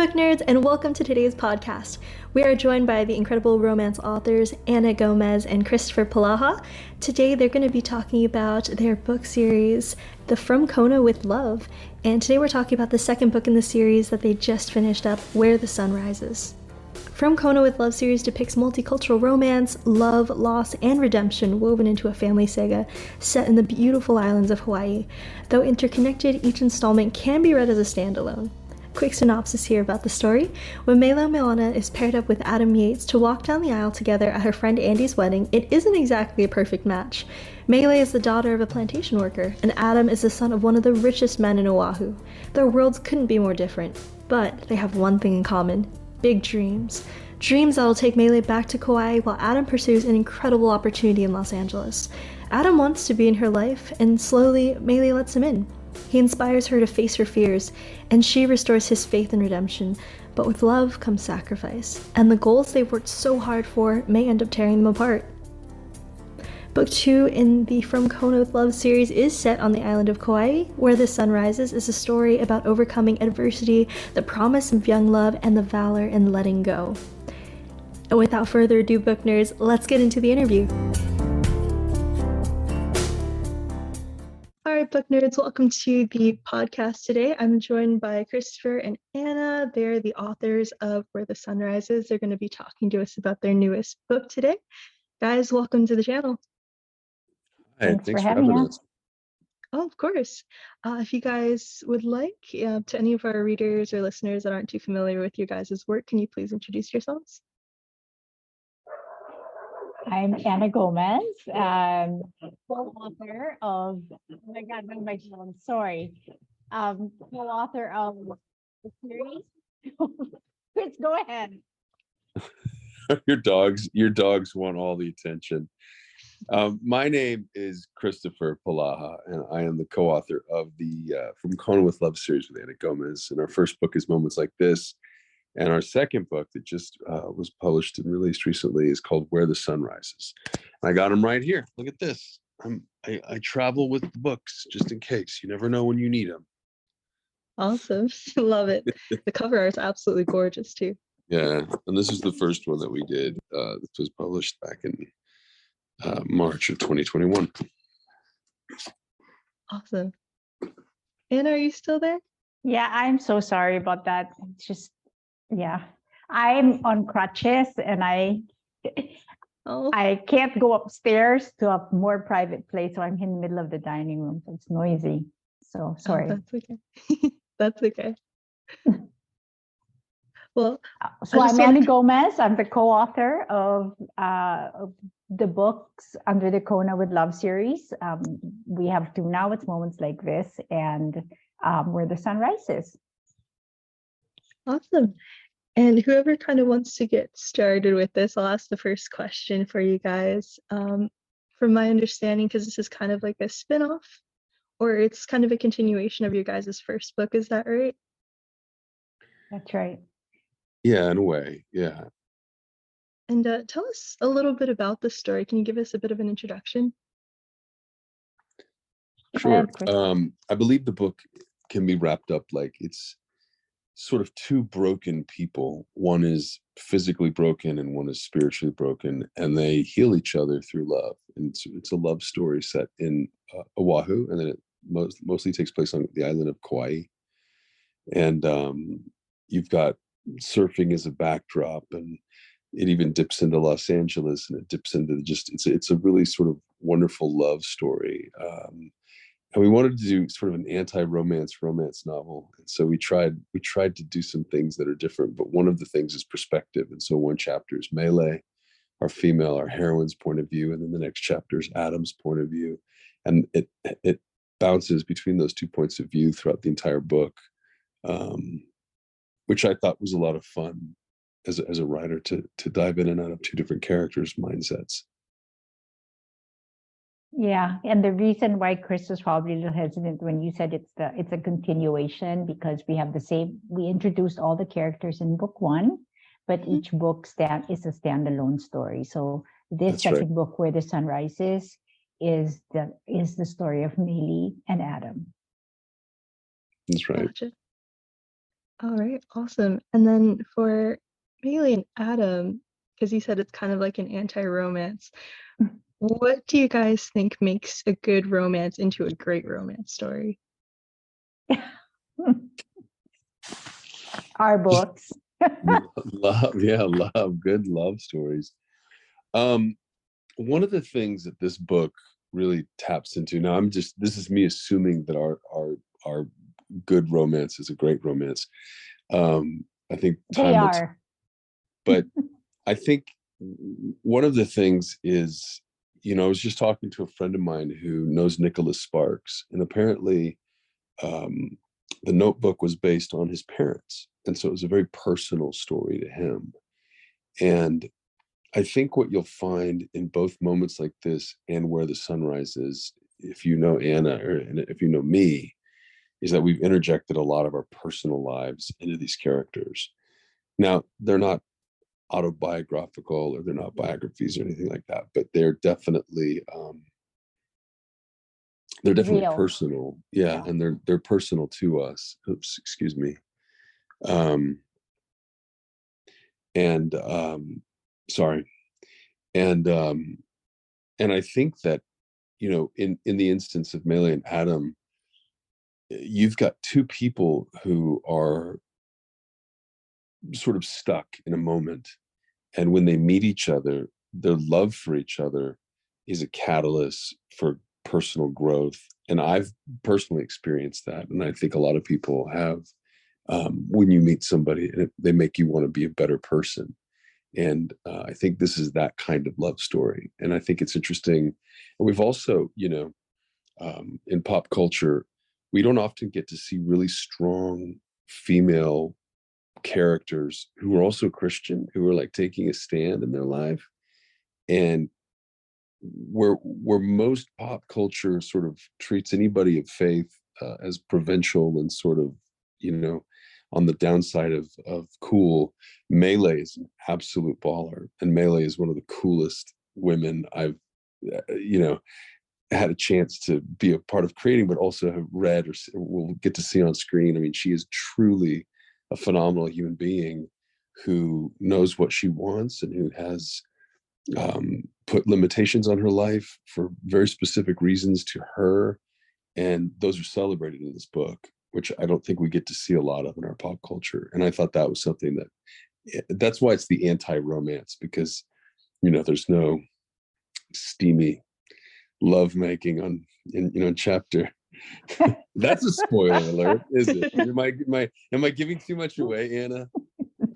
book nerds, and welcome to today's podcast. We are joined by the incredible romance authors Ana Gomez and Kristoffer Polaha. Today they're going to be talking about their book series, the From Kona with Love. And today we're talking about the second book in the series that they just finished up, Where the Sun Rises. From Kona with Love series depicts multicultural romance, love, loss, and redemption woven into a family saga set in the beautiful islands of Hawaii. Though interconnected, each installment can be read as a standalone. Quick synopsis here about the story. When Melo Moana is paired up with Adam Yates to walk down the aisle together at her friend Andy's wedding, it isn't exactly a perfect match. Mele is the daughter of a plantation worker, and Adam is the son of one of the richest men in Oahu. Their worlds couldn't be more different, but they have one thing in common: big dreams. Dreams that'll take Mele back to Kauai while Adam pursues an incredible opportunity in Los Angeles. Adam wants to be in her life, and slowly Mele lets him in. He inspires her to face her fears, and she restores his faith in redemption. But with love comes sacrifice, and the goals they've worked so hard for may end up tearing them apart. Book 2 in the From Kona with Love series is set on the island of Kauai. Where the Sun Rises is a story about overcoming adversity, the promise of young love, and the valor in letting go. And without further ado, book nerds, let's get into the interview. All right, book nerds, welcome to the podcast today. I'm joined by Kristoffer and Ana. They're the authors of Where the Sun Rises. They're going to be talking to us about their newest book today. Guys, welcome to the channel. Hi, thanks for having us. Oh, of course. If you guys would like, to any of our readers or listeners that aren't too familiar with your guys' work, can you please introduce yourselves? I'm Ana Gomez, co-author of, oh my God, my phone, sorry. Co-author of the series. Chris, go ahead. Your dogs want all the attention. My name is Kristoffer Polaha, and I am the co-author of the From Kona with Love series with Ana Gomez. And our first book is Moments Like This. And our second book that just was published and released recently is called Where the Sun Rises. And I got them right here. Look at this. I travel with the books just in case. You never know when you need them. Awesome. Love it. The cover art is absolutely gorgeous too. Yeah. And this is the first one that we did. This was published back in March of 2021. Awesome. Ana, are you still there? Yeah, I'm so sorry about that. It's just, yeah, I'm on crutches and I can't go upstairs to a more private place, so I'm in the middle of the dining room, so it's noisy. So sorry. Oh, that's okay. That's okay. Well, so I'm Ana Gomez. I'm the co-author of the books under the Kona with Love series. We have two now. It's Moments Like This and Where the Sun Rises. Awesome. And whoever kind of wants to get started with this, I'll ask the first question for you guys. From my understanding, because this is kind of like a spin-off, or it's kind of a continuation of your guys' first book, is that right? That's right. Yeah, in a way, yeah. And tell us a little bit about the story. Can you give us a bit of an introduction? Sure. I believe the book can be wrapped up like it's sort of two broken people. One is physically broken and one is spiritually broken, and they heal each other through love. And it's a love story set in Oahu, and then it mostly takes place on the island of Kauai. And you've got surfing as a backdrop, and it even dips into Los Angeles, and it dips into it's a really sort of wonderful love story. And we wanted to do sort of an anti-romance novel. And so we tried to do some things that are different, but one of the things is perspective. And so one chapter is Mele, our heroine's point of view, and then the next chapter is Adam's point of view. And it bounces between those 2 points of view throughout the entire book, which I thought was a lot of fun as a writer to dive in and out of two different characters' mindsets. Yeah, and the reason why Chris was probably a little hesitant when you said it's a continuation, because we introduced all the characters in book one, but each book is a standalone story. So this second book, Where the Sun Rises, is the story of Mele and Adam. That's right. Gotcha. All right, awesome. And then for Bailey and Adam, because you said it's kind of like an anti-romance, what do you guys think makes a good romance into a great romance story? Our books. Love, yeah, love, good love stories. One of the things that this book really taps into, now this is me assuming that our good romance is a great romance. I think They time will are. but I think one of the things is, I was just talking to a friend of mine who knows Nicholas Sparks, and apparently the Notebook was based on his parents. And so it was a very personal story to him. And I think what you'll find in both moments like this and Where the Sun Rises, if you know Anna or if you know me, is that we've interjected a lot of our personal lives into these characters. Now, they're not autobiographical or they're not biographies or anything like that, but they're definitely Real. personal. Yeah, and they're personal to us. Oops, excuse me. Sorry. And I think that, in the instance of Melee and Adam, you've got two people who are sort of stuck in a moment, and when they meet each other, their love for each other is a catalyst for personal growth. And I've personally experienced that, and I think a lot of people have. When you meet somebody, they make you want to be a better person. And I think this is that kind of love story. And I think it's interesting. And we've also, in pop culture, we don't often get to see really strong female characters who are also Christian, who are like taking a stand in their life. And where most pop culture sort of treats anybody of faith as provincial and sort of, on the downside of cool, Melee is an absolute baller. And Melee is one of the coolest women I've, had a chance to be a part of creating, but also have read or will get to see on screen. I mean, she is truly a phenomenal human being who knows what she wants and who has put limitations on her life for very specific reasons to her. And those are celebrated in this book, which I don't think we get to see a lot of in our pop culture. And I thought that was something that's why it's the anti-romance, because, there's no steamy lovemaking in chapter. That's a spoiler alert, is it? Am I giving too much away, Anna?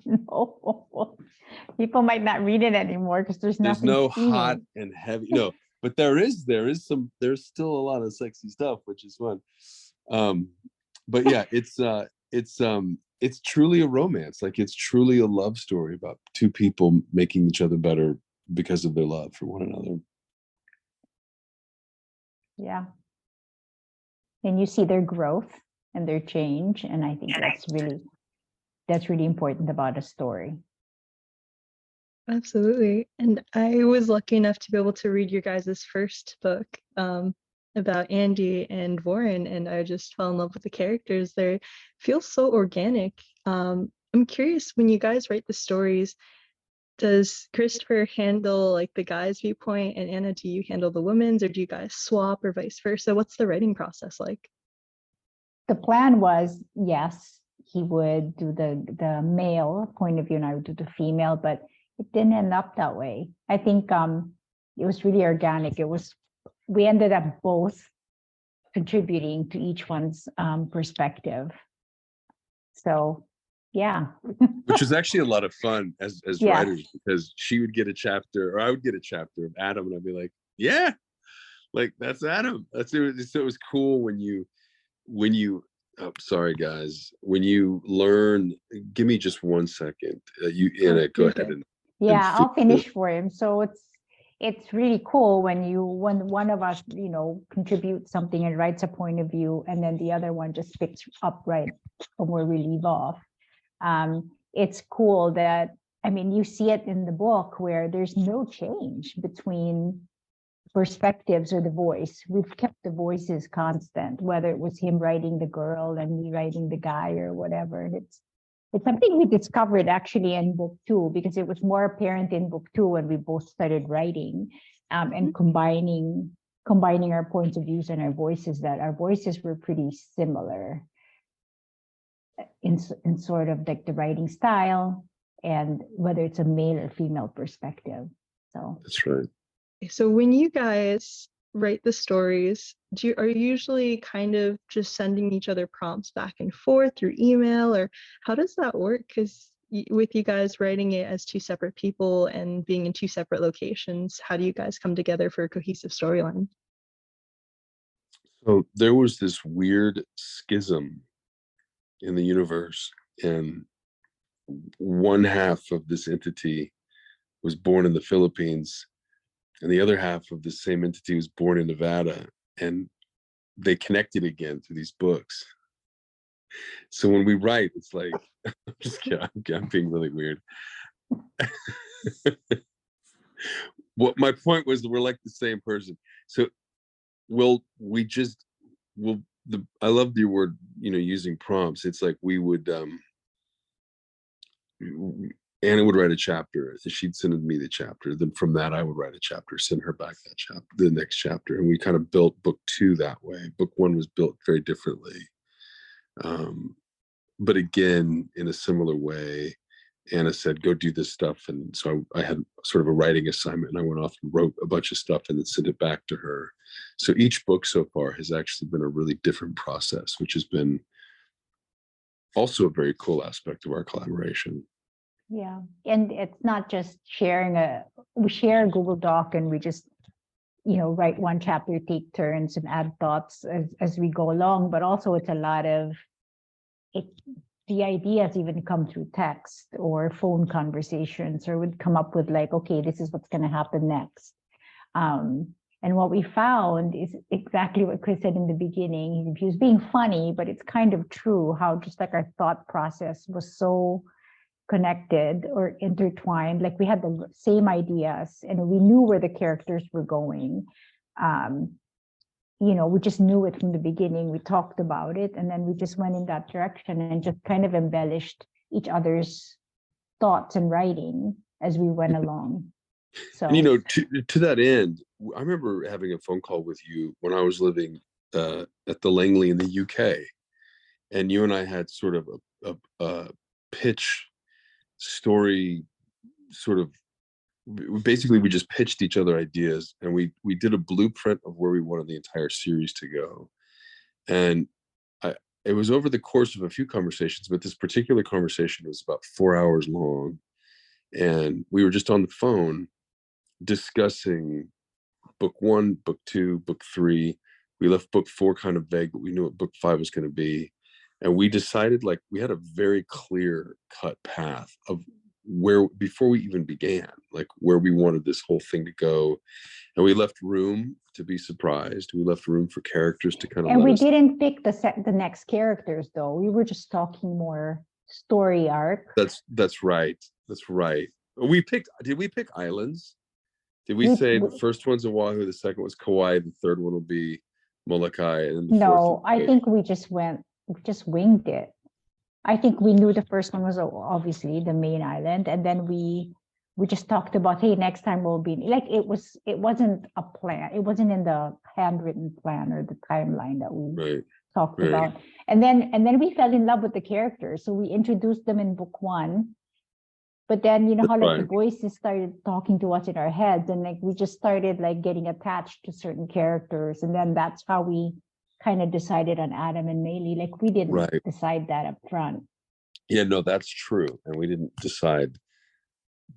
No. People might not read it anymore because there's no steamy. hot and heavy. No, but there's still a lot of sexy stuff, which is fun. But yeah, it's truly a romance. Like, it's truly a love story about two people making each other better because of their love for one another. Yeah. And you see their growth and their change. And I think that's really important about a story. Absolutely. And I was lucky enough to be able to read your guys' first book about Andy and Warren, and I just fell in love with the characters. They feel so organic. I'm curious, when you guys write the stories, does Kristoffer handle like the guy's viewpoint, and Anna, do you handle the women's, or do you guys swap or vice versa? What's the writing process like? The plan was, yes, he would do the male point of view and I would do the female, but it didn't end up that way. I think it was really organic. We ended up both contributing to each one's perspective. So yeah. Which was actually a lot of fun as writers, because she would get a chapter, or I would get a chapter of Adam, and I'd be like, yeah, like, that's Adam. So it was cool when you oh, sorry guys, when you learn. Give me just 1 second. Anna, go ahead. I'll finish for him. So it's really cool when one of us, contributes something and writes a point of view, and then the other one just picks up right from where we leave off. It's cool that, you see it in the book where there's no change between perspectives or the voice. We've kept the voices constant, whether it was him writing the girl and me writing the guy or whatever. And It's something we discovered actually in book 2, because it was more apparent in book 2 when we both started writing, and combining our points of views and our voices, that our voices were pretty similar in sort of like the writing style, and whether it's a male or female perspective. So That's right. So when you guys write the stories, are you usually kind of just sending each other prompts back and forth through email, or how does that work? Because with you guys writing it as two separate people and being in two separate locations, how do you guys come together for a cohesive storyline? So there was this weird schism in the universe, and one half of this entity was born in the Philippines, and the other half of the same entity was born in Nevada, and they connected again through these books. So when we write, it's like, I'm just kidding, I'm being really weird. What my point was, we're like the same person. So I love your word, using prompts. It's like we would, Anna would write a chapter, she'd send me the chapter. Then from that, I would write a chapter, send her back that chapter, the next chapter. And we kind of built book 2 that way. Book 1 was built very differently. But again, in a similar way, Anna said, go do this stuff. And so I had sort of a writing assignment, and I went off and wrote a bunch of stuff and then sent it back to her. So each book so far has actually been a really different process, which has been also a very cool aspect of our collaboration. yeah, and it's not just we share a Google Doc, and we just, write one chapter, take turns, and add thoughts as we go along. But also it's a lot of the ideas even come through text or phone conversations, or would come up with like, okay, this is what's going to happen next. And what we found is exactly what Chris said in the beginning. He was being funny, but it's kind of true, how just like our thought process was so connected or intertwined. Like we had the same ideas, and we knew where the characters were going. We just knew it from the beginning. We talked about it, and then we just went in that direction and just kind of embellished each other's thoughts and writing as we went along. So, and, to that end, I remember having a phone call with you when I was living at the Langley in the UK, and you and I had sort of a pitch story, sort of. Basically, we just pitched each other ideas, and we did a blueprint of where we wanted the entire series to go. And it was over the course of a few conversations, but this particular conversation was about 4 hours long, and we were just on the phone discussing book 1, book 2, book 3. We left book 4 kind of vague, but we knew what book 5 was going to be, and we decided, like, we had a very clear cut path of where, before we even began, like where we wanted this whole thing to go. And we left room to be surprised. We left room for characters to kind of, and we didn't pick the next characters, though. We were just talking more story arc. That's right. Did we pick islands? Did we say the first one's Oahu, the second was Kauai, the third one will be Molokai, and then the fourth? I think we just winged it. I think we knew the first one was obviously the main island, and then we just talked about, hey, next time we'll be like, it wasn't a plan. It wasn't in the handwritten plan or the timeline that we talked about. And then we fell in love with the characters, so we introduced them in book 1. But then how like the voices started talking to us in our heads, and like we just started like getting attached to certain characters, and then that's how we kind of decided on Adam and Maylee. Like we didn't decide that up front. Yeah, no, that's true. And we didn't decide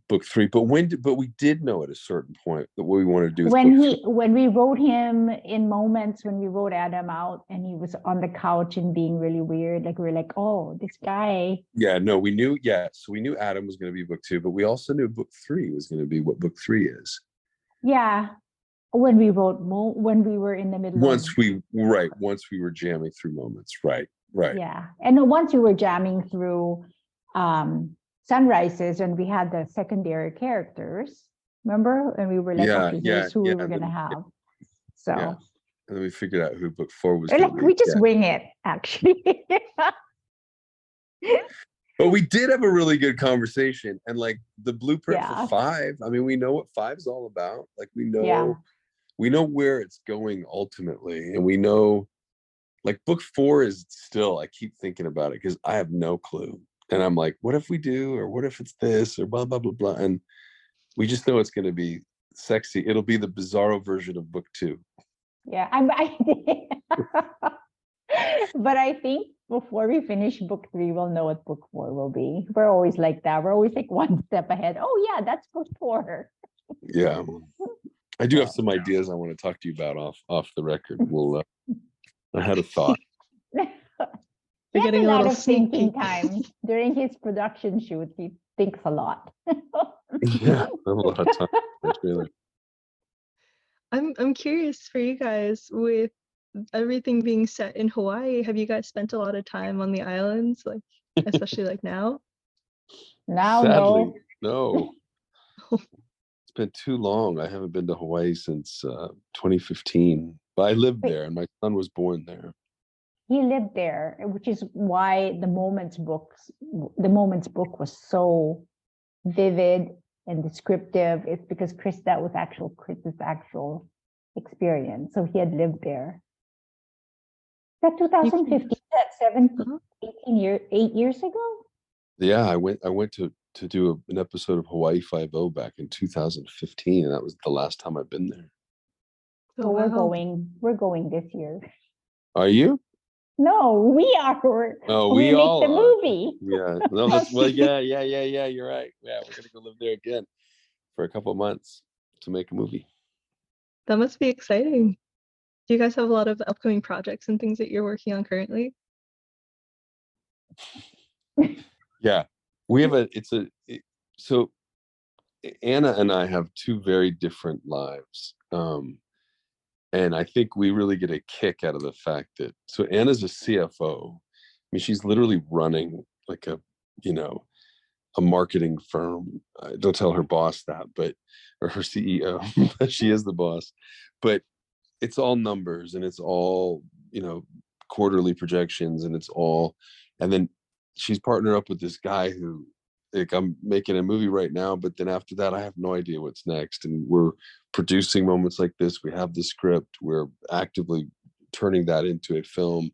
book 3, but we did know at a certain point that what we wanted to do when we wrote him in moments, when we wrote Adam out and he was on the couch and being really weird, like we were like, oh, this guy. Yeah, no, we knew Adam was going to be book 2, but we also knew book 3 was going to be what book 3 is. Yeah. When we wrote when we were in the middle once we were jamming through moments, right. Yeah, and once we were jamming through Sunrises, and we had the secondary characters, remember? And we were like, here's who we were gonna have. So and then we figured out who book 4 was. Like we just wing it, actually. But we did have a really good conversation, and like the blueprint Yeah. for 5. I mean, we know what 5's all about. Like we Yeah. know where it's going ultimately, and we know like book 4 is still, I keep thinking about it because I have no clue, and I'm like, what if we do, or what if it's this, or blah blah blah blah, and we just know it's going to be sexy. It'll be the bizarro version of book 2. Yeah, but I think before we finish book 3, we'll know what book 4 will be. We're always like that. We're always like one step ahead. Oh yeah, that's book 4. Yeah, I do have some ideas I want to talk to you about off the record. We'll I had a thought. He You're has getting a a lot little of sneak thinking peek. time during his production shoot. He thinks a lot. Yeah, I have a lot of time for the trailer. I'm curious for you guys, with everything being set in Hawaii, have you guys spent a lot of time on the islands, like especially like now? Now, Sadly, no. no. It's been too long. I haven't been to Hawaii since 2015. But I lived Wait. there, and my son was born there. He lived there, which is why the Moments book was so vivid and descriptive. It's because that was Chris's actual experience. So he had lived there. That 2015, Uh-huh. 8 years ago? Yeah, I went to do an episode of Hawaii 5-0 back in 2015, and that was the last time I've been there. Oh, So wow. we're going this year. Are you? No, we are. Oh, We we make all the are. movie. Yeah. No, that's well, yeah. You're right. Yeah, we're gonna go live there again for a couple of months to make a movie. That must be exciting. Do you guys have a lot of upcoming projects and things that you're working on currently? Yeah, we have so Anna and I have 2 very different lives. And I think we really get a kick out of the fact that, so Anna's a CFO. I mean, she's literally running like a marketing firm. Don't tell her boss that, or her CEO, but she is the boss. But it's all numbers, and it's all, quarterly projections, and and then she's partnered up with this guy who, like, I'm making a movie right now, but then after that, I have no idea what's next. And we're producing moments like this. We have the script. We're actively turning that into a film.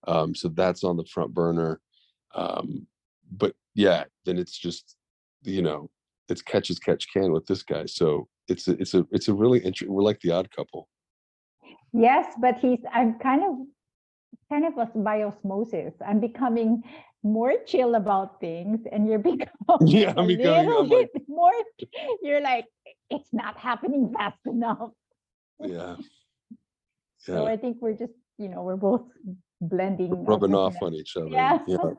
So that's on the front burner. But yeah, then it's just, it's catch as catch can with this guy. So it's a really interesting. We're like the odd couple. Yes, but I'm kind of by osmosis. I'm becoming more chill about things, and you're becoming Yeah, a little bit more. You're like, it's not happening fast enough. Yeah. So I think we're just, we're both blending, rubbing off on each other. Yeah. You're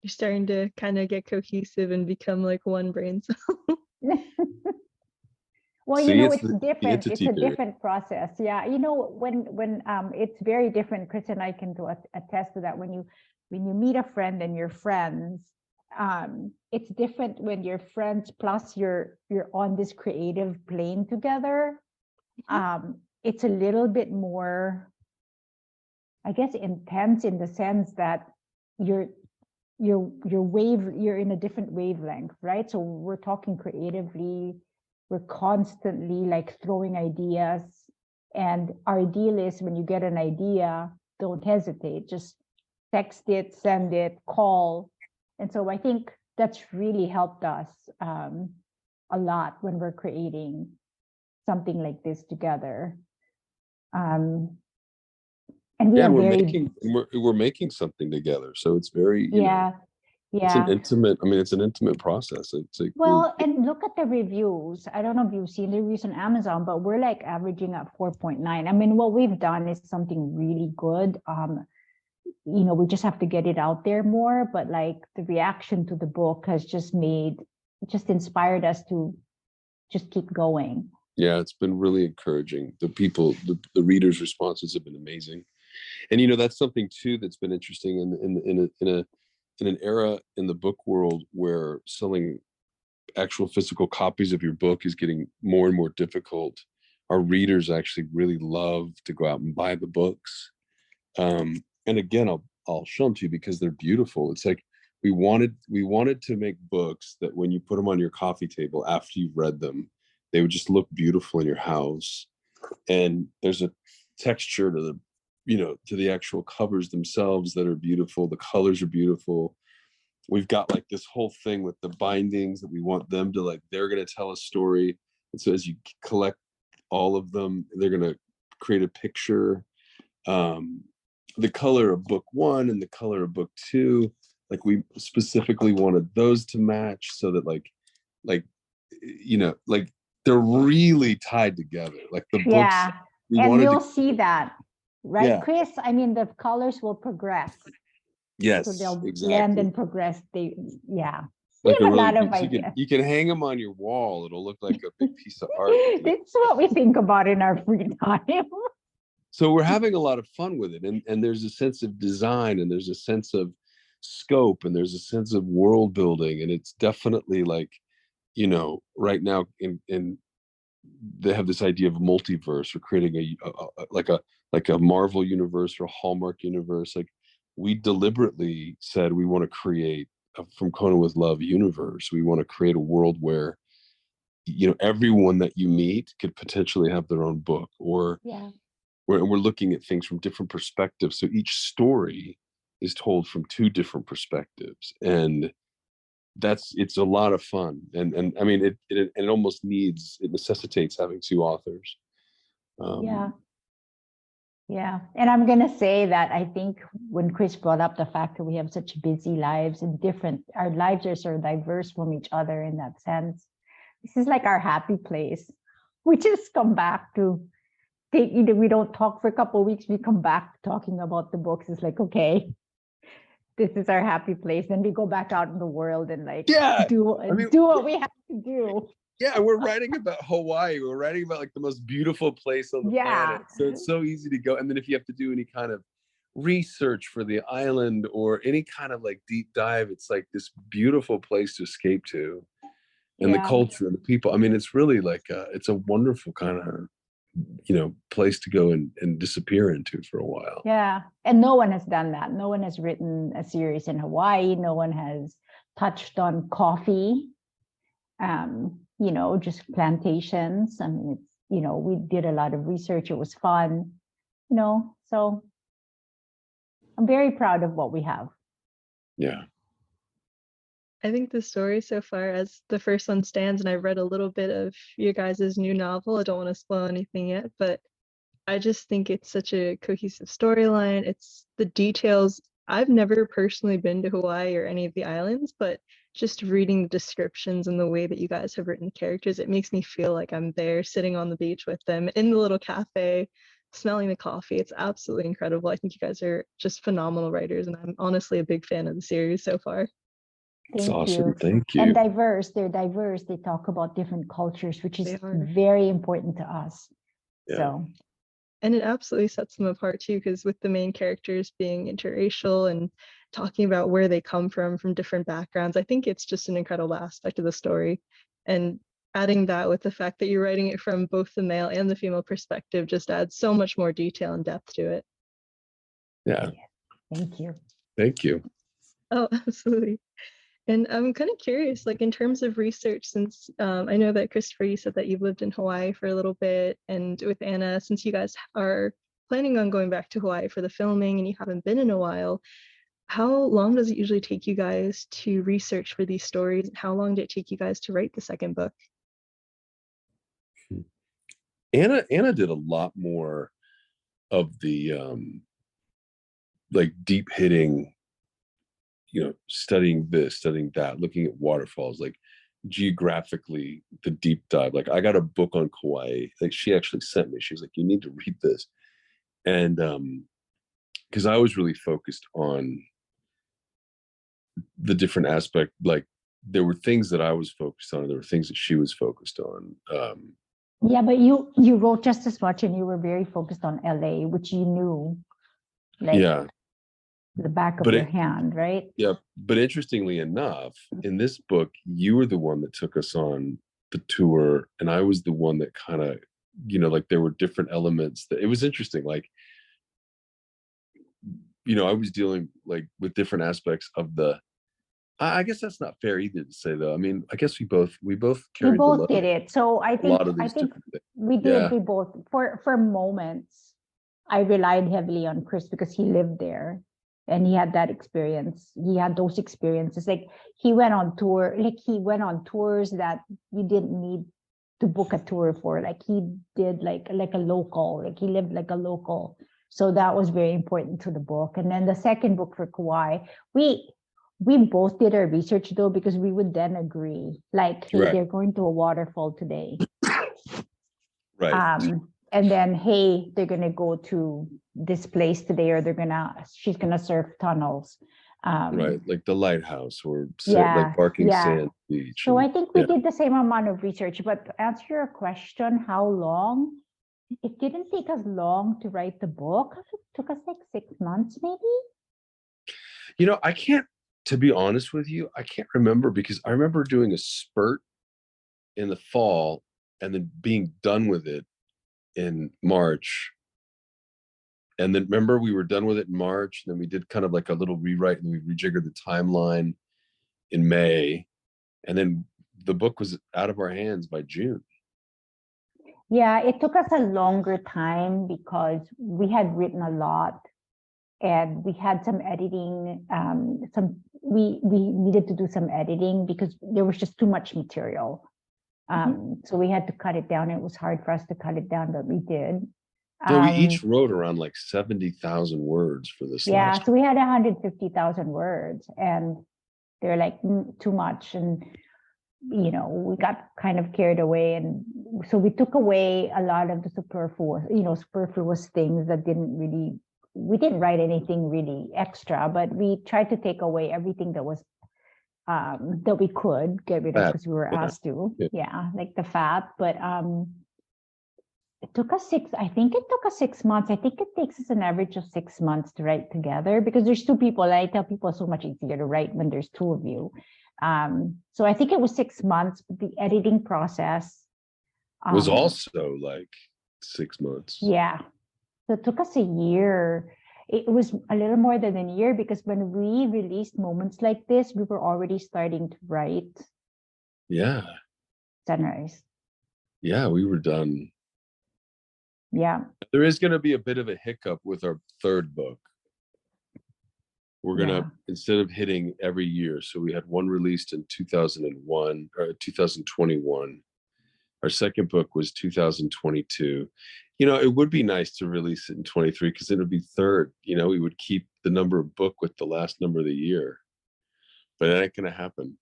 starting to kind of get cohesive and become like one brain cell. Well, See, it's different. It's a theory. different process. Yeah. When it's very different. Chris and I can attest to that. When you meet a friend and you're friends, it's different when you're friends plus you're on this creative plane together. It's a little bit more, I guess, intense in the sense that you're in a different wavelength, right? So we're talking creatively. We're constantly like throwing ideas, and our deal is, when you get an idea, don't hesitate, just text it, send it, call. And so I think that's really helped us a lot when we're creating something like this together. And we're making something together, so it's very it's an intimate process. It's like, and look at the reviews. I don't know if you've seen the reviews on Amazon, but we're like averaging at 4.9. I mean, what we've done is something really good. We just have to get it out there more, but like the reaction to the book has just inspired us to just keep going. Yeah, it's been really encouraging. The people, the readers' responses have been amazing. And that's something too that's been interesting in an era in the book world where selling actual physical copies of your book is getting more and more difficult. Our readers actually really love to go out and buy the books. And again, I'll show them to you because they're beautiful. It's like we wanted to make books that when you put them on your coffee table after you've read them, they would just look beautiful in your house. And there's a texture to the, to the actual covers themselves that are beautiful. The colors are beautiful. We've got like this whole thing with the bindings that we want them to, like, they're going to tell a story. And so as you collect all of them, they're going to create a picture. The color of book 1 and the color of book 2, like we specifically wanted those to match so that like they're really tied together. Like the books, Yeah, we and wanted you'll to, see that, right, yeah, Chris? I mean, the colors will progress. So yes, they'll blend exactly. and progress. Yeah. Like We a have a really lot of you ideas. you can hang them on your wall. It'll look like a big piece of art. That's what we think about in our free time. So we're having a lot of fun with it, and there's a sense of design, and there's a sense of scope, and there's a sense of world building, and it's definitely like, right now in they have this idea of multiverse, or creating like a Marvel universe or a Hallmark universe. Like, we deliberately said we want to create a From Kona with Love universe. We want to create a world where everyone that you meet could potentially have their own book, or Yeah. we're looking at things from different perspectives. So each story is told from 2 different perspectives, and it's a lot of fun. And I mean, it almost necessitates having 2 authors. Yeah. Yeah. And I'm going to say that I think when Chris brought up the fact that we have such busy lives and our lives are so diverse from each other in that sense, this is like our happy place. We just come back to we don't talk for a couple of weeks. We come back talking about the books. It's like, okay, this is our happy place. Then we go back out in the world and do what we have to do. Yeah, we're writing about Hawaii. We're writing about like the most beautiful place on the planet. So it's so easy to go. And then if you have to do any kind of research for the island or any kind of like deep dive, it's like this beautiful place to escape to. And the culture and the people. I mean, it's really like it's a wonderful kind of place to go and disappear into for a while. Yeah. And no one has done that. No one has written a series in Hawaii. No one has touched on coffee. Just plantations. I mean, it's, we did a lot of research. It was fun, so I'm very proud of what we have. Yeah. I think the story so far, as the first one stands, and I've read a little bit of your guys' new novel. I don't want to spoil anything yet, but I just think it's such a cohesive storyline. It's the details. I've never personally been to Hawaii or any of the islands, but just reading the descriptions and the way that you guys have written characters, it makes me feel like I'm there sitting on the beach with them in the little cafe, smelling the coffee. It's absolutely incredible. I think you guys are just phenomenal writers, and I'm honestly a big fan of the series so far. It's awesome. Thank you. And diverse. They're diverse. They talk about different cultures, which is very important to us. Yeah. So. And it absolutely sets them apart too, because with the main characters being interracial and talking about where they come from different backgrounds, I think it's just an incredible aspect of the story. And adding that with the fact that you're writing it from both the male and the female perspective just adds so much more detail and depth to it. Yeah. Thank you. Thank you. Oh, absolutely. And I'm kind of curious, like in terms of research, since I know that Kristoffer, you said that you've lived in Hawaii for a little bit, and with Anna, since you guys are planning on going back to Hawaii for the filming and you haven't been in a while, how long does it usually take you guys to research for these stories? How long did it take you guys to write the second book? Anna did a lot more of the like deep hitting, studying this, studying that, looking at waterfalls, like geographically, the deep dive. Like, I got a book on Kauai, like she actually sent me. She was like, you need to read this. And because I was really focused on the different aspect, like there were things that I was focused on, and there were things that she was focused on. Yeah, but you wrote just as much, and you were very focused on LA, which you knew, like, the back of your hand, right? Yeah, but interestingly enough, in this book, you were the one that took us on the tour, and I was the one that kind of, like there were different elements that it was interesting. Like, I was dealing like with different aspects of the I guess that's not fair either to say, though. I mean, I guess we both We carried the both load. did it. So I A lot think of these different things. we did. Yeah. We both for moments. I relied heavily on Chris because he lived there and he had that experience. He had those experiences. Like he went on tour. Like he went on tours that you didn't need to book a tour for. Like he did like a local. Like he lived like a local. So that was very important to the book. And then the second book for Kauai, we both did our research though, because we would then agree, like, hey, Right. they're going to a waterfall today. Right. And then, hey, they're gonna go to this place today, or she's gonna surf tunnels. Right, like the lighthouse or Yeah, like Barking yeah. Sand Beach. So and- I think we yeah. did the same amount of research, but to answer your question, how long? It didn't take us long to write the book. It took us like 6 months, maybe. You know, to be honest with you, I can't remember, because I remember doing a spurt in the fall and then being done with it in March. And then remember, we were done with it in March, and then we did kind of like a little rewrite, and we rejiggered the timeline in May. And then the book was out of our hands by June. Yeah, it took us a longer time because we had written a lot and we had some editing, we needed to do some editing because there was just too much material. So we had to cut it down. It was hard for us to cut it down, but we did. Yeah, we each wrote around like 70,000 words for this. Yeah, so we had 150,000 words, and they're like too much. And you know, we got kind of carried away, and so we took away a lot of the superfluous things that we didn't write anything really extra, but we tried to take away everything that was that we could get rid of because we were asked to. Yeah, like the fat. But it took us I think it took us 6 months. I think it takes us an average of 6 months to write together, because there's two people. I tell people it's so much easier to write when there's two of you. So I think it was 6 months, but the editing process was also like 6 months. Yeah. So it took us a year. It was a little more than a year, because when we released Moments Like This, we were already starting to write Sunrise. Yeah, we were done. Yeah. There is going to be a bit of a hiccup with our third book. We're going to, instead of hitting every year, so we had one released in 2001 or 2021. Our second book was 2022. You know, it would be nice to release it in 23, because it would be third. You know, we would keep the number of book with the last number of the year. But that ain't going to happen.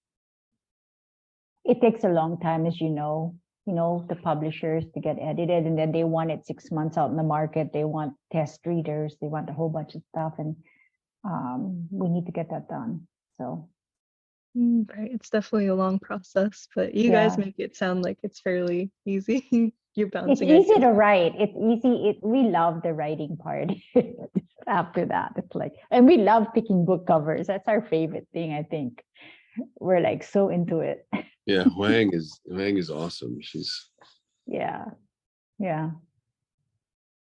It takes a long time, as you know, the publishers to get edited, and then they want it 6 months out in the market. They want test readers. They want a whole bunch of stuff. And we need to get that done. So. Right. It's definitely a long process, but you guys make it sound like it's fairly easy. You're bouncing. It's easy to write. It's easy. We love the writing part. After that, it's like, and we love picking book covers. That's our favorite thing, I think. We're like so into it. Yeah, Huang is awesome. She's yeah.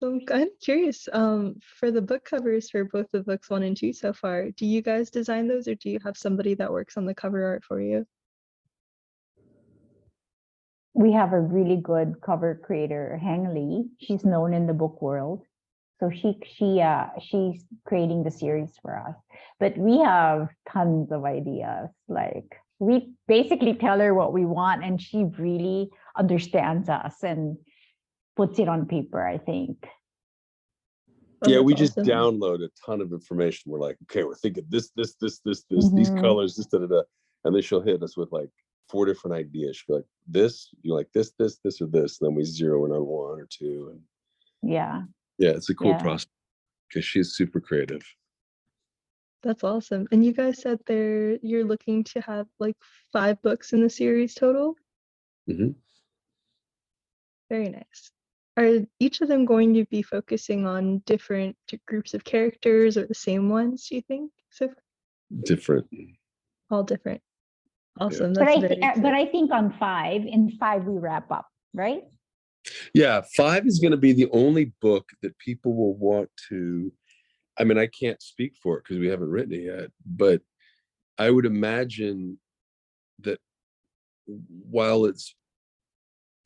So I'm kind of curious, for the book covers for both the books 1 and 2 so far, do you guys design those, or do you have somebody that works on the cover art for you? We have a really good cover creator, Hang Lee. She's known in the book world. So she's creating the series for us. But we have tons of ideas. Like, we basically tell her what we want, and she really understands us and puts it on paper, I think. Yeah, we just download a ton of information. We're like, okay, we're thinking this, these colors, this, and then she'll hit us with like 4 different ideas. She'll be like, this, you like this, or this. And then we zero in on 1 or 2. And yeah, it's a cool process, because she's super creative. That's awesome. And you guys said you're looking to have like 5 books in the series total? Mm-hmm. Very nice. Are each of them going to be focusing on different groups of characters, or the same ones, do you think? So different. All different. Awesome. Yeah. But I think in 5 we wrap up, right? Yeah, 5 is going to be the only book that people will want to. I mean, I can't speak for it because we haven't written it yet, but I would imagine that while it's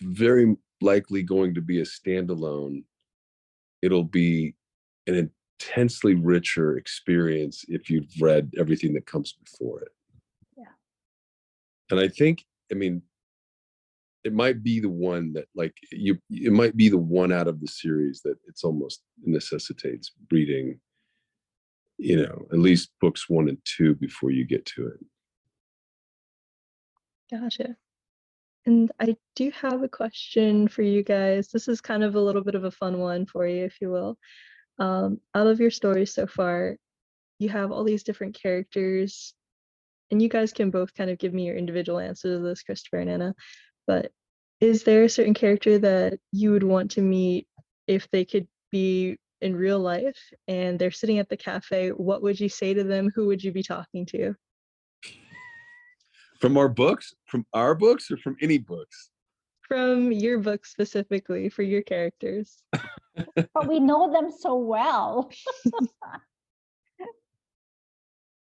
very likely going to be a standalone, it'll be an intensely richer experience if you've read everything that comes before it. Yeah. And I think, I mean, it might be the one that it might be the one out of the series that it's almost necessitates reading, at least books 1 and 2 before you get to it. Gotcha. And I do have a question for you guys. This is kind of a little bit of a fun one for you, if you will. Out of your stories so far, you have all these different characters, and you guys can both kind of give me your individual answer to this, Kristoffer and Anna. But is there a certain character that you would want to meet if they could be in real life and they're sitting at the cafe? What would you say to them? Who would you be talking to? From our books, or from any books? From your book specifically, for your characters. But we know them so well.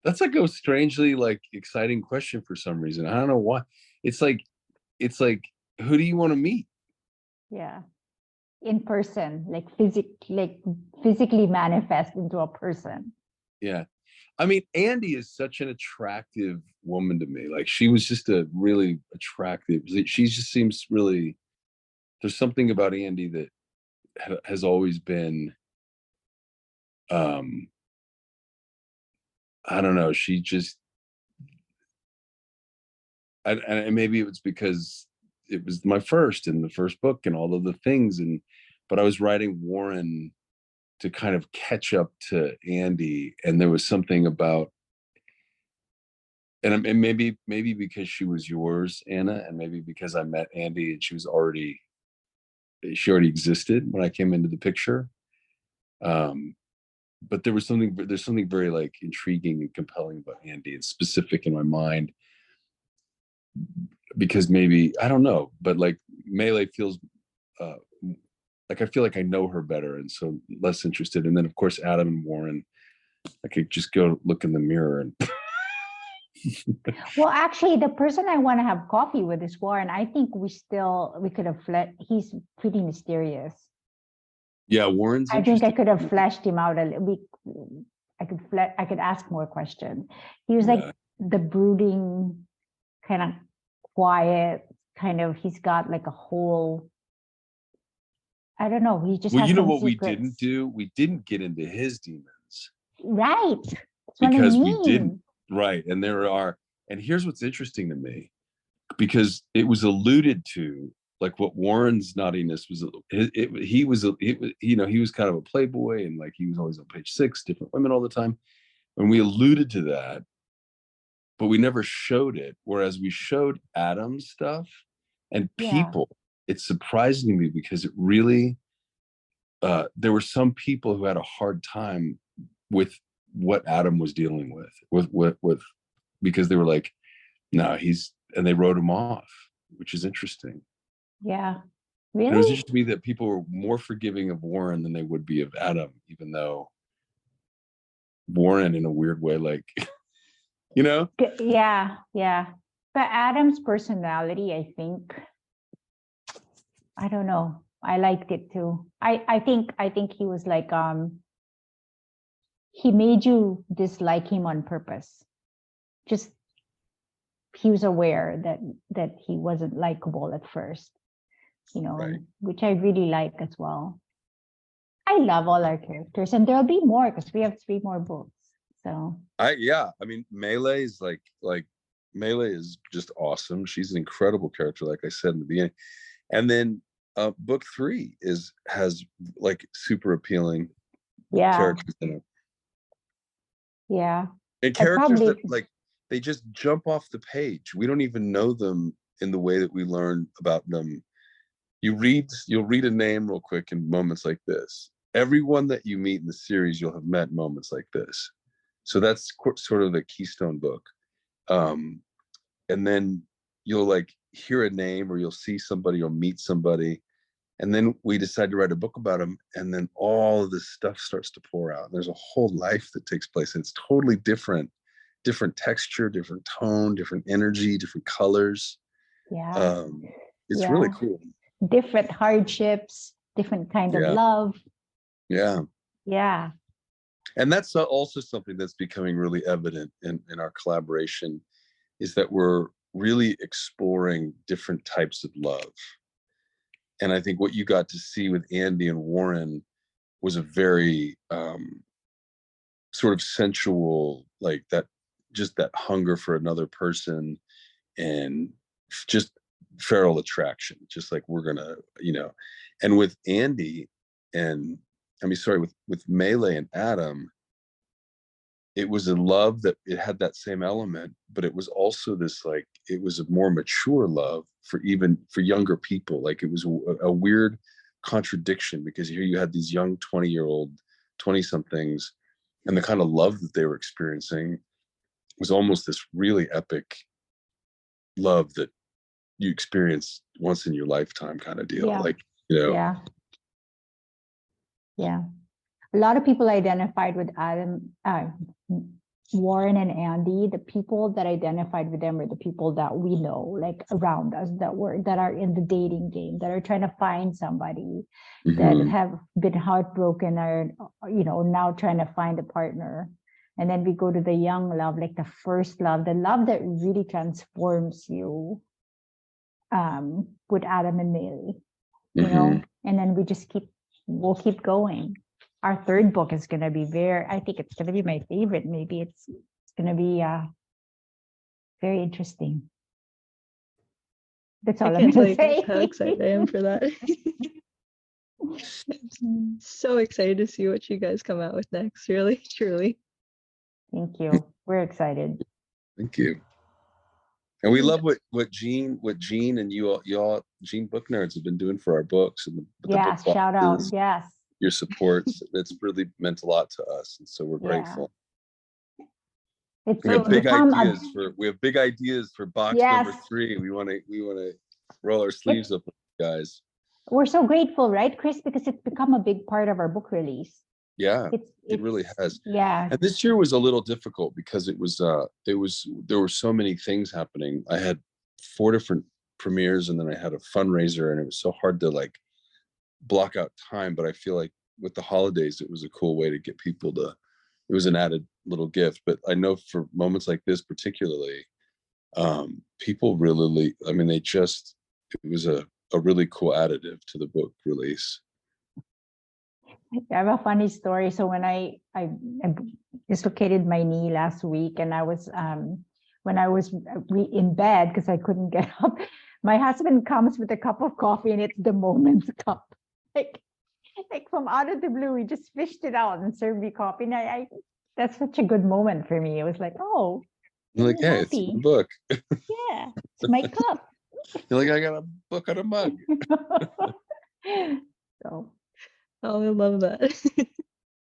That's like a strangely exciting question for some reason. I don't know why. It's like, who do you want to meet? Yeah. In person, physically manifest into a person. Yeah. I mean, Andy is such an attractive woman to me. She was just a really attractive, she just seems really, there's something about Andy that has always been, I don't know, she just, and maybe it was because it was my first in the first book and all of the things, but I was writing Warren to kind of catch up to Andy, and there was something about, and maybe because she was yours, Anna, and maybe because I met Andy and she already existed when I came into the picture. But there's something very intriguing and compelling about Andy and specific in my mind, because maybe, I don't know, but Melee feels I feel like I know her better, and so less interested. And then of course Adam and Warren, I could just go look in the mirror and Well, actually, the person I want to have coffee with is Warren. I think we could have he's pretty mysterious. Yeah, Warren's I think I could have fleshed him out a little. I could ask more questions. He was the brooding, kind of quiet, he's got a whole, I don't know, he just has you know some what secrets. We didn't do? We didn't get into his demons. Right. Because we didn't. Right. And and here's what's interesting to me, because it was alluded to, what Warren's naughtiness was. He was kind of a playboy, and he was always on page 6, different women all the time. And we alluded to that, but we never showed it. Whereas we showed Adam's stuff and people. Yeah. It's surprising to me because it really, there were some people who had a hard time with what Adam was dealing with because they were no, and they wrote him off, which is interesting. Yeah. Really? And it was interesting to me that people were more forgiving of Warren than they would be of Adam, even though Warren, in a weird way, Yeah. But Adam's personality, I think, I don't know, I liked it too. I think he was he made you dislike him on purpose. Just, he was aware that he wasn't likable at first, right. Which I really like as well. I love all our characters, and there'll be more because we have 3 more books. So I mean, Melee is Melee is just awesome. She's an incredible character, like I said in the beginning. And then book 3 has super appealing characters in it. Yeah. And characters that they just jump off the page. We don't even know them in the way that we learn about them. You'll read a name real quick in moments like this. Everyone that you meet in the series, you'll have met moments like this. So that's sort of the keystone book. And then you'll hear a name, or you'll see somebody, or meet somebody. And then we decide to write a book about them. And then all of this stuff starts to pour out. There's a whole life that takes place. And it's totally different different texture, different tone, different energy, different colors. Yeah. It's Yeah. really cool. Different hardships, different kind of Yeah. love. Yeah. Yeah. And that's also something that's becoming really evident in our collaboration, is that we're really exploring different types of love. And I think what you got to see with Andy and Warren was a very sort of sensual, like that, just that hunger for another person, and just feral attraction, just like we're gonna, and with Andy and with Melee and Adam, it was a love that it had that same element, but it was also this, like, it was a more mature love for younger people. Like, it was a weird contradiction, because here you had these young 20 somethings, and the kind of love that they were experiencing was almost this really epic love that you experience once in your lifetime kind of deal. Yeah. Like, Yeah. Yeah. A lot of people identified with Warren and Andy. The people that identified with them are the people that we know, like around us, that are in the dating game, that are trying to find somebody, that have been heartbroken, or now trying to find a partner. And then we go to the young love, like the first love, the love that really transforms you, with Adam and Mary, and then we'll keep going. Our third book is going to be I think it's going to be my favorite. Maybe it's going to be very interesting. That's all I'm going to say. How excited I am for that. So excited to see what you guys come out with next. Really, truly. Thank you. We're excited. Thank you. And we love what Jean and you all JeanBookNerds have been doing for our books, and the Yes, book shout out. boxes, Yes. your supports. It's really meant a lot to us, and so we're grateful. It's We have big ideas for box number 3. We want to roll our sleeves up, guys. We're so grateful, right, Chris? Because it's become a big part of our book release. Yeah, it really has. Yeah. And this year was a little difficult because there were so many things happening. I had 4 different premieres, and then I had a fundraiser, and it was so hard to like block out time. But I feel like with the holidays, it was a cool way to get people to, it was an added little gift. But I know for moments like this particularly, people really, I mean, it was a really cool additive to the book release. I have a funny story. So when I dislocated my knee last week, and when I was in bed because I couldn't get up, my husband comes with a cup of coffee, and it's the Moment's cup. Like from out of the blue, he just fished it out and served me coffee. And that's such a good moment for me. It was like, oh, you're like, hey, it's my book. Yeah, it's my cup. You're like, I got a book on a mug. So. Oh, I love that.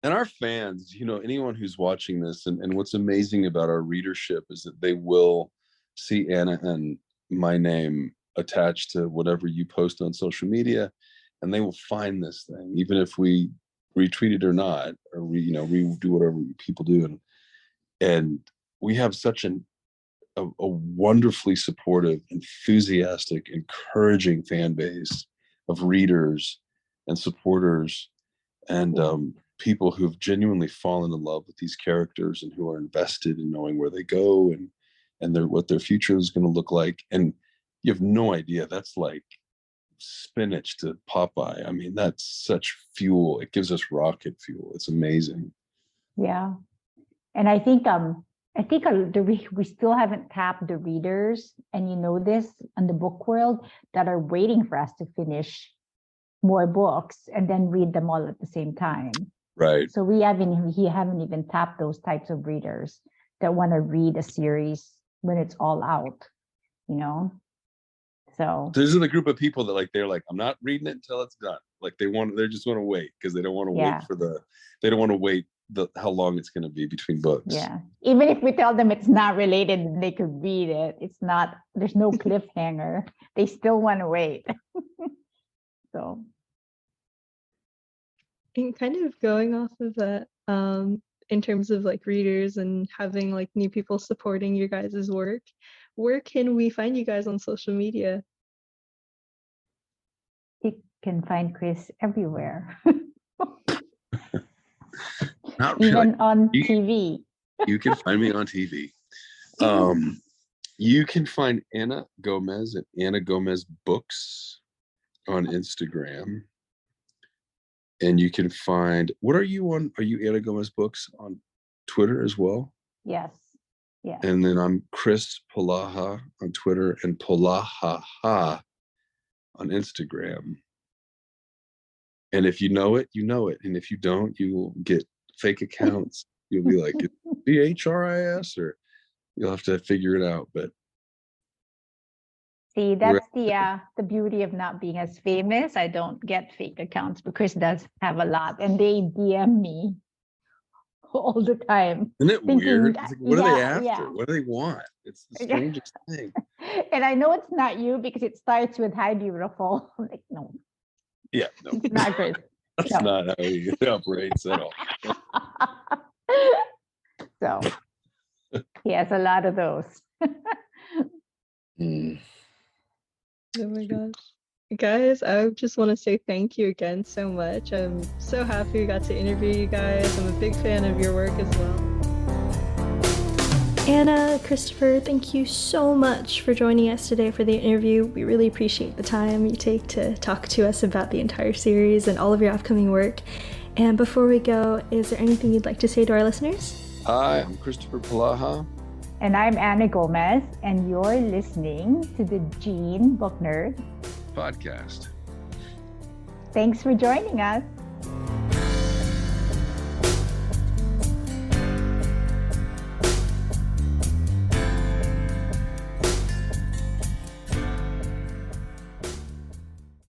And our fans, anyone who's watching this, and what's amazing about our readership is that they will see Anna and my name attached to whatever you post on social media, and they will find this thing, even if we retweet it or not, or we do whatever people do. And we have such a wonderfully supportive, enthusiastic, encouraging fan base of readers and supporters, and people who've genuinely fallen in love with these characters, and who are invested in knowing where they go and what their future is going to look like. And you have no idea, that's like spinach to Popeye. I mean, that's such fuel. It gives us rocket fuel. It's amazing. Yeah. And I think we still haven't tapped the readers, and this in the book world, that are waiting for us to finish more books and then read them all at the same time. Right. So we haven't even tapped those types of readers that want to read a series when it's all out, So those are the group of people that they're like, I'm not reading it until it's done. Like they just want to wait, because they don't want to wait how long it's going to be between books. Yeah. Even if we tell them it's not related, they could read it. There's no cliffhanger. They still want to wait. So. And kind of going off of that, in terms of like readers and having like new people supporting your guys' work. Where can we find you guys on social media? You can find Chris everywhere, Not really. even on TV. You can find me on TV. You can find Anna Gomez at Anna Gomez Books on Instagram. And you can find, what are you on? Are you Anna Gomez Books on Twitter as well? Yes. Yeah. And then I'm Kristoffer Polaha on Twitter and Polaha on Instagram. And if you know it, you know it. And if you don't, you will get fake accounts. You'll be like, BHRIS, or you'll have to figure it out. But see, that's the beauty of not being as famous. I don't get fake accounts, but Chris does have a lot, and they DM me all the time. Isn't it thinking, weird? It's like, what are they after? Yeah. What do they want? It's the strangest thing. And I know it's not you because it starts with "Hi, beautiful." I'm like, no. Yeah, no. It's not Chris. That's not how he operates at all. So he has a lot of those. Mm. Oh my gosh. Guys, I just want to say thank you again so much. I'm so happy we got to interview you guys. I'm a big fan of your work as well. Anna, Kristoffer, thank you so much for joining us today for the interview. We really appreciate the time you take to talk to us about the entire series and all of your upcoming work. And before we go, is there anything you'd like to say to our listeners? Hi, I'm Kristoffer Polaha. And I'm Anna Gomez, and you're listening to the JeanBookNerd podcast. Thanks for joining us.